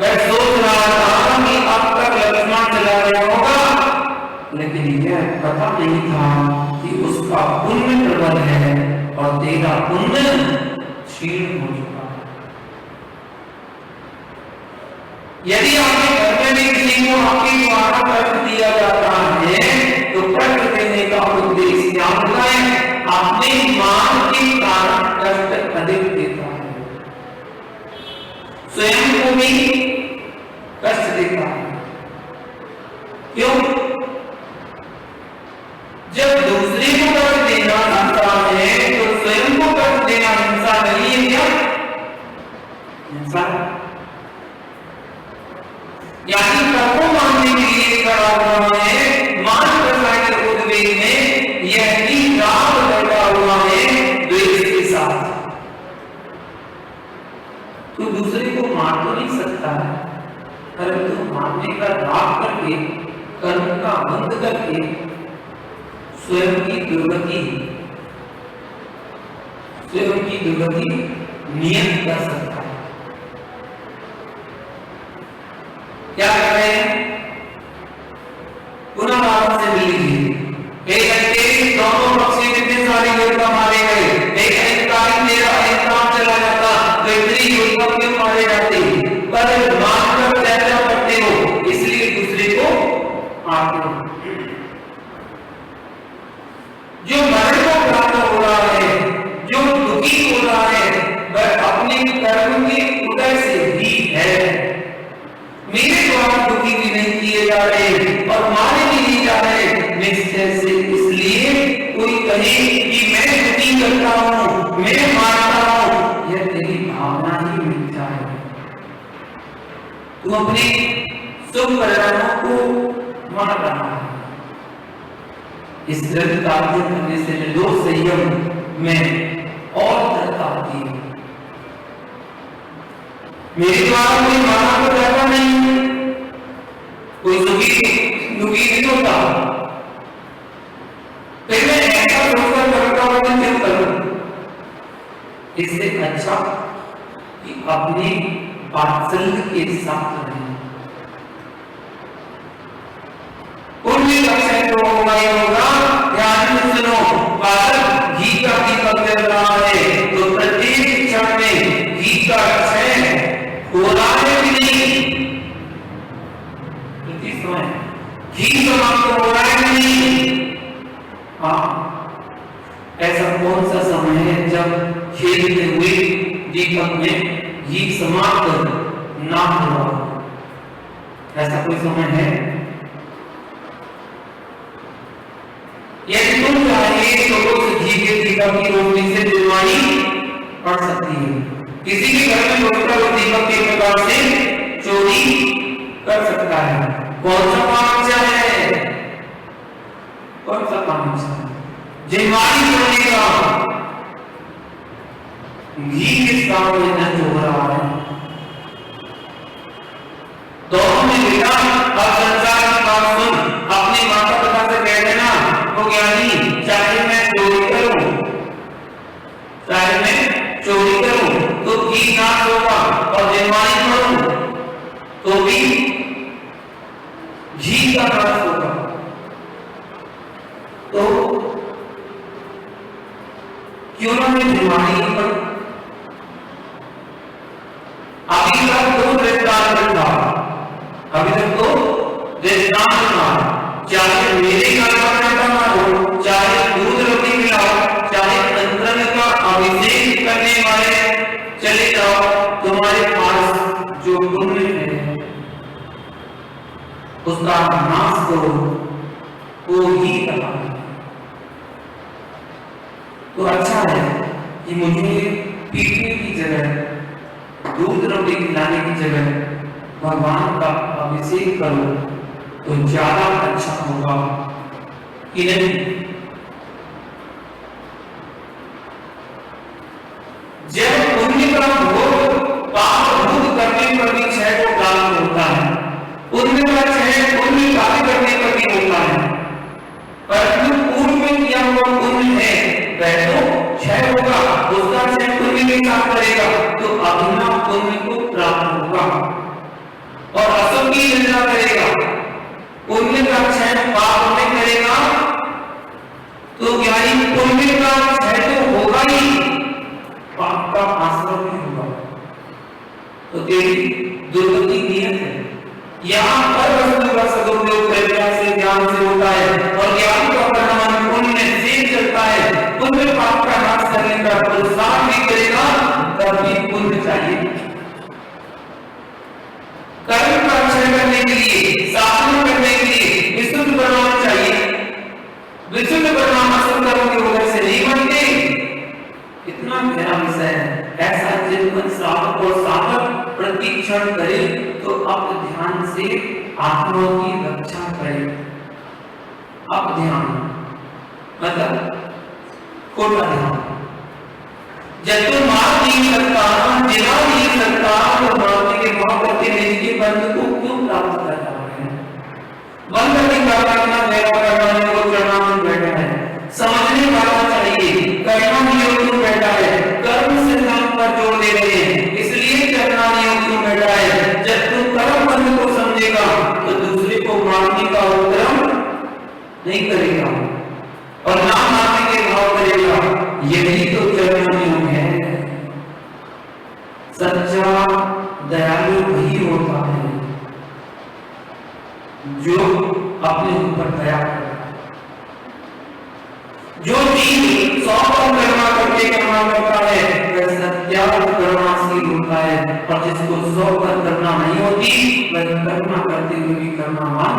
वह सोच रहा था कि अब तक लक्ष्मण चला गया होगा, लेकिन यह पता नहीं था कि उसका पुण्य प्रबल है और तेरा पुण्य क्षीण हो चुका है। यदि आपके घर में भी किसी को आपके द्वारा कष्ट दिया जाता है तो कष्ट देने का उद्देश्य क्या होता है? अपने मान के कारण कष्ट अधिक देता है, स्वयं को भी कष्ट देता है। क्यों? जब दूसरे को कष्ट देना हिंसा है तो स्वयं को कष्ट देना हिंसा नहीं है क्या? हिंसा। यानी कर्मों मानने के लिए खड़ा हुआ है, मान रसायन उद्वेग में यह भी राग बैठा हुआ है द्वेष के साथ। तो दूसरे को मार तो नहीं सकता है, परंतु मारने का राग करके, कर्म का बंध करके स्वयं की दुर्गति नियत कर सकता है। क्या कर रहे हैं? पुनः भारत से मिल लीजिए। एक घंटे दोनों पक्षी कितने सारे योद्धा मारे गए। एक अहंकारी मेरा अहंकार चला जाता तो इतनी योद्धा क्यों मारे जाते? पर मानकर चर्चा करते हो इसलिए दूसरे को मारते हो। जो मरण को प्राप्त हो रहा है, जो दुखी हो रहा है, वह अपने कर्म के उदय से ही है। मेरे द्वारा दुखी भी नहीं किए जा रहे और मारे भी नहीं जा रहे निश्चय से। इसलिए कोई कहे कि मैं दुखी करता हूं, मैं मारता हूं, यह तेरी भावना ही मिथ्या है। तू अपने शुभ परिणामों को मार रहा है। इस दृढ़ता करने से निर्दोष संयम में और दृढ़ता आती है। मेरे द्वारा कोई माना तो जाता नहीं, कोई दुखी नहीं होता, फिर मैं ऐसा सोचकर करता हूं तो क्यों करूं? इससे अच्छा कि अपने वात्सल्य के साथ रहें। पुण्य लक्षण तो होगा ही होगा। ध्यान में सुनो, बालक घी का दीपक जल रहा है तो प्रत्येक क्षण में घी का क्षय हो रहा है कि नहीं? घी समाप्त हो रहा है कि नहीं? हाँ, ऐसा कौन सा समय है जब खेलते हुए दीपक में घी समाप्त ना हो? ऐसा कोई समय है? यदि तुम चाहे तो उस घी के दीपक की रोशनी से दिलवानी पड़ सकती है। किसी के घर में रोककर उस दीपक के प्रकाश से चोरी कर सकता है। कौन सा काम अच्छा है? कौन सा काम अच्छा है? जिम्मेदारी करने का घी किस काम में नष्ट हो रहा है? दोनों में बेटा अब संसार की बात सुन, अपने माता पिता से कह क्यों ना मैं बीमारी ही पड़ूं। अभी तक तो दृष्टांत था, अभी तक तो दृष्टांत था, चाहे मेरे घर का हो, चाहे दूध रोटी खिलाओ, चाहे तंत्र का अभिषेक करने वाले चले जाओ, तुम्हारे पास जो पुण्य है उसका नाश करो, वो ही रहा। तो अच्छा है कि मुझे पीने की जगह, दूध रोटी खिलाने की जगह भगवान का अभिषेक करो तो ज्यादा अच्छा होगा कि नहीं। जब पुण्य का भोग पाप भोग करने पर भी क्षय को प्राप्त होता है, पुण्य का क्षय पुण्य कार्य करने पर भी होता है, परंतु पूर्व में किया हुआ पुण्य है वह तो क्षय होगा, उसका क्षय पुण्य के साथ करेगा तो अभिनव पुण्य को प्राप्त होगा और असुर की निंदा करेगा। पुण्य का क्षय पाप में करेगा तो ज्ञानी पुण्य का क्षय तो होगा ही, पाप का आश्रय भी होगा। तो तेरी दुर्गति नियत है। यहाँ पर वस्तु का सदुपयोग प्रज्ञा से, ज्ञान से होता है और ज्ञान का परिणाम पुण्य से चलता है। पुण्य पाप का नाश करने का प्रोत्साहन भी करेगा, तभी पुण्य चाहिए। कर्म का क्षय करने के लिए, साधना करने के लिए विशुद्ध परिणाम चाहिए। विशुद्ध परिणाम असुर कर्म की वजह से नहीं बनते। इतना गहरा विषय है, ऐसा चिंतन साधक और साधक प्रतीक्षण करे तो अब ध्यान से आत्मा की रक्षा करे। अब ध्यान मतलब कोटा ध्यान, जब तो मार नहीं सकता, जिला नहीं सकता तो मारने के भाव करके निज के बंध को क्यों प्राप्त कर रहा है। बंध नहीं करना मेरा करना को चढ़ना मन बैठा है, समझने वाला चाहिए करना नियोग क्यों बैठा है, कर्म सिद्धांत पर जोर दे रहे हैं इसलिए करना नियोग क्यों बैठा है। जब तू कर्म बंध को समझेगा तो दूसरे को मारने का उपक्रम नहीं करेगा और ना मारने के भाव करेगा। यही तो चरण नियम है। सच्चा दयालु वही होता है जो अपने ऊपर दया करता है, जो जीव 100 कर्मा करके कर्मा करता है वह सत्या कर्माशील होता है और जिसको 100 करना नहीं होती वह कर्मा करते हुए भी कर्मावान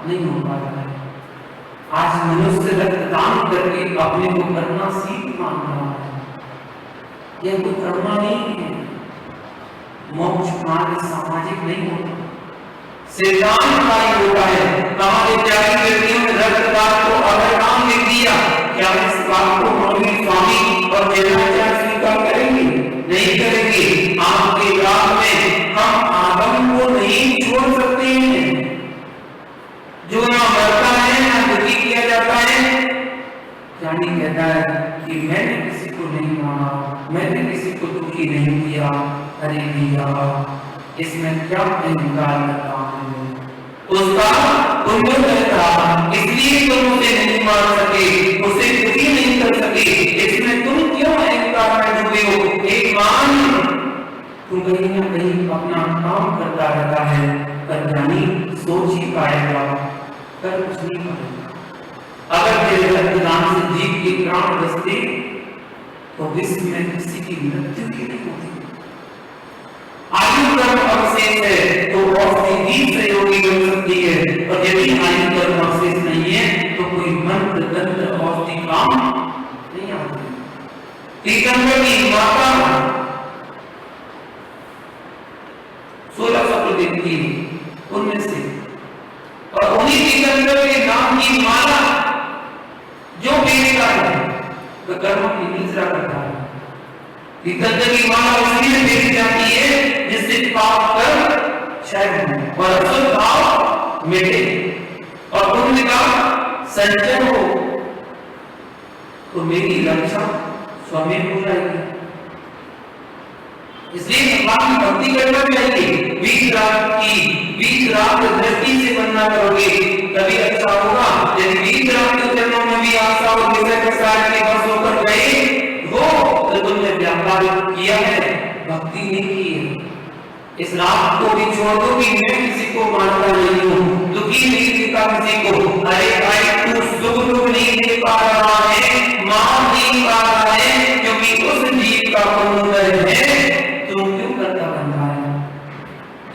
नहीं हो पाता है। आज मनुष्य रक्तदान करके अपने को कर्माशील मान रहा है, यह कोई कर्मा नहीं है। मोक्ष मार्ग सामाजिक नहीं होता, सिद्धांत का ही होता है। हमारे त्यागी व्यक्तियों ने रक्तदान को अगर नाम लिख दिया, क्या इस बात को महावीर स्वामी और जैनाचार्य स्वीकार करेंगे? नहीं करेंगे। आपके राह में हम आदम को नहीं छोड़ सकते हैं, जो ना मरता है ना दुखी किया जाता है। ज्ञानी कहता है कि मैंने किसी को नहीं माना, मैंने किसी को दुखी नहीं किया। अरे भैया इसमें क्या अहंकार करता है, उसका पुण्य करता इसलिए तुम उसे नहीं मान सके, उसे दुखी नहीं कर सके। इसमें तुम क्यों अहंकार में डूबे हो? एक मान तुम कहीं ना कहीं अपना काम करता रहता है, पर ज्ञानी सोच ही पाएगा, कर कुछ नहीं पाएगा। अगर तेरे रक्तदान से जीव के प्राण बचते तो विश्व में किसी की मृत्यु ही नहीं होती। आयु कर्म अवशेष है तो औषधि भी प्रयोगी बन सकती है, और यदि आयु कर्म अवशेष नहीं है तो कोई मंत्र तंत्र औषधि काम नहीं आती। तीर्थंकर की माता 16 सत्र देती उनमें से, और उन्हीं तीर्थंकर के नाम की माला जो बेचता है वह कर्म की निंदा करता है। तीर्थंकर की माला इसलिए बेची जाती है जिससे पाप कर्म क्षय हो और असुर भाव मिटे और पुण्य का संचय हो, तो मेरी रक्षा स्वयं हो जाएगी। इसलिए भगवान की भक्ति करना चाहिए। बीच रात दृष्टि से बनना करोगे तभी अच्छा होगा। यदि बीच रात के चरणों में भी आशा और विषय प्रसार के बस होकर गए हो वादा जो किया है भक्ति नहीं की है। इस रात को भी छोड़ दो कि मैं किसी को मानता नहीं हूँ, दुखी नहीं देता किसी को। अरे भाई तू सुख दुख नहीं दे पा रहा है, मान नहीं पा रहा है, क्योंकि उस जीव का पुनर्जन्म है, तुम क्यों करता बन रहा है?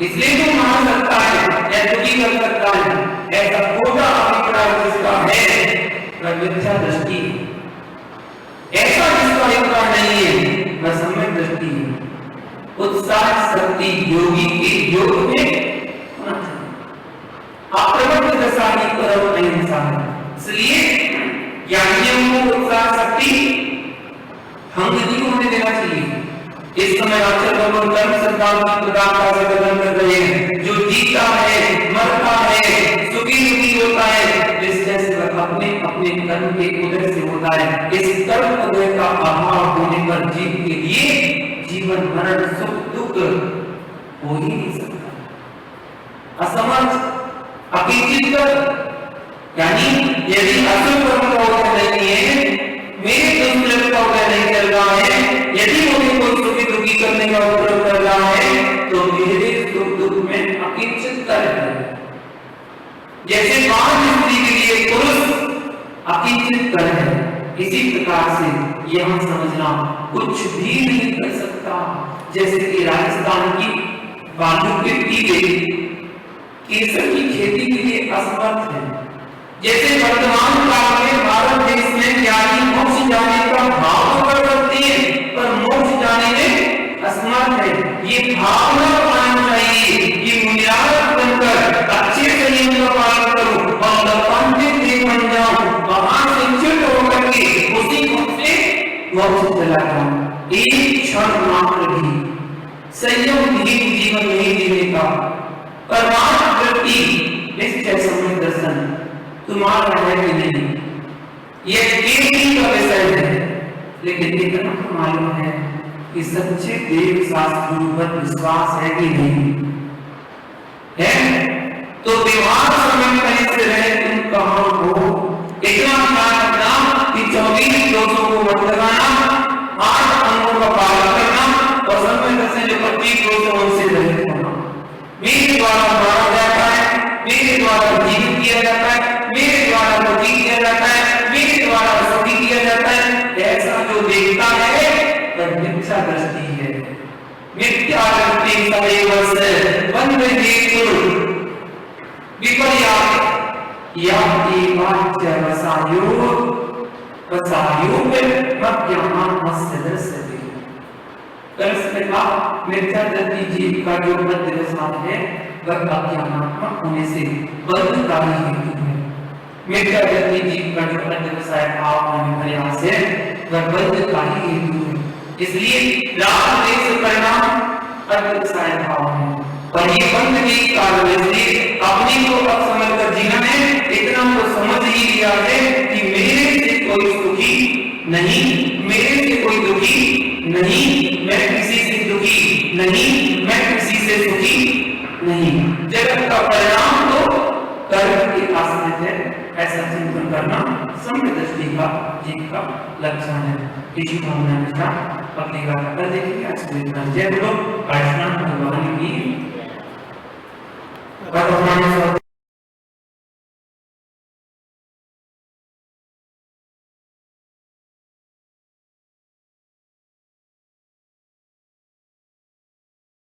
इसलिए तू मान सकता है या दुखी कर सकता है। ऐसा खोटा अभिप्राय जिसका है वह मिथ्या दृष्टि, ऐसा जिसका अभिप्राय नहीं है वह सम्यक दृष्टि है। उत्साह शक्ति योगी के योग में होना चाहिए। अप्रमत्त दशा ही परम अहिंसा है। इसलिए ज्ञानियों को उत्साह शक्ति भंग नहीं होने देना चाहिए। इस समय आचार्य लोग कर्म सिद्धांत की प्रधानता से कथन कर रहे हैं। जो जीता है, मरता है, सुखी दुखी होता है, निश्चय से अपने अपने कर्म के उदय से होता है। इस कर्म उदय का अभाव होने पर जीव के लिए जीवन मरण सुख दुख हो ही नहीं सकता। असमर्थ अकिंचित यानी यदि असुर कर्म का उदय नहीं है, मेरे दुष्कर्म का उदय नहीं चल रहा है, यदि मुझे कोई सुखी दुखी करने का उपयोग कर रहा है, तो मेरे सुख दुख में अकिंचित कर है। जैसे बाल स्त्री के लिए पुरुष अकिंचित कर है, इसी प्रकार से यह समझना कुछ भी नहीं कर सकता। जैसे कि राजस्थान की बालू के टीले केसर की खेती के लिए असमर्थ है, जैसे वर्तमान काल में भारत देश में ज्ञानी मोक्ष जाने का भाव कर सकते हैं, पर मोक्ष जाने में असमर्थ है। ये भावना पाना चाहिए कि मुनियार बनकर अच्छे संयम का पालन करूं और लपांकित नहीं बन जाऊं, वहां से चिट होकर के उसी से मोक्ष चला जाऊं। एक क्षण मात्र भी संयम विहीन जीवन नहीं जीने का परमात्मा वृत्ति निश्चय समय दर्शन तुम्हारा है कि नहीं, यह कीर्ति का विषय है। लेकिन इतना तो मालूम है कि सच्चे देव शास्त्र गुरु पर विश्वास है कि नहीं है, तो विवाह समय कहीं से रहे तुम कहां हो। इतना ध्यान रखना कि 24 दोषों को मत लगाना, 8 अंगों का पालन करना और समय दर्शन जो 25 दोष है उनसे रहित होना। मेरे द्वारा मारा जाता है, मेरे द्वारा जीवित किया जाता है, मेरे द्वारा दुखी किया जाता है, मेरे द्वारा सुखी किया जाता है, ऐसा जो देखता है वह मिथ्या दृष्टि है। मिथ्या दृष्टि सदैव से बंद हेतु विपर्यास या वाच्य वसायो में मध्यमान मस्य दृश्यते। मिथ्या दृष्टि जीव का जो मध्य दशा है वह अज्ञानात्मक होने से बंधकारी हेतु है। मिथ्या दृष्टि जीव का जो मध्य दशा भाव होने से वह बंधकारी हेतु है। इसलिए राग देश परिणाम मध्य दशा भाव है, पर ये बंध की कार्य अपने को अब समझ कर जीना है। इतना तो समझ ही लिया है कि मेरे से कोई सुखी नहीं, मेरे से कोई दुखी नहीं, मैं किसी से दुखी नहीं, मैं किसी से सुखी नहीं। जगत का परिणाम तो कर्म के आश्रित है, ऐसा चिंतन करना सम्यक दृष्टि का जीव का लक्षण है। इसी भावना के साथ अपनी गाथा कर देखिए। आज के दिन जय बोलो कृष्ण भगवान की।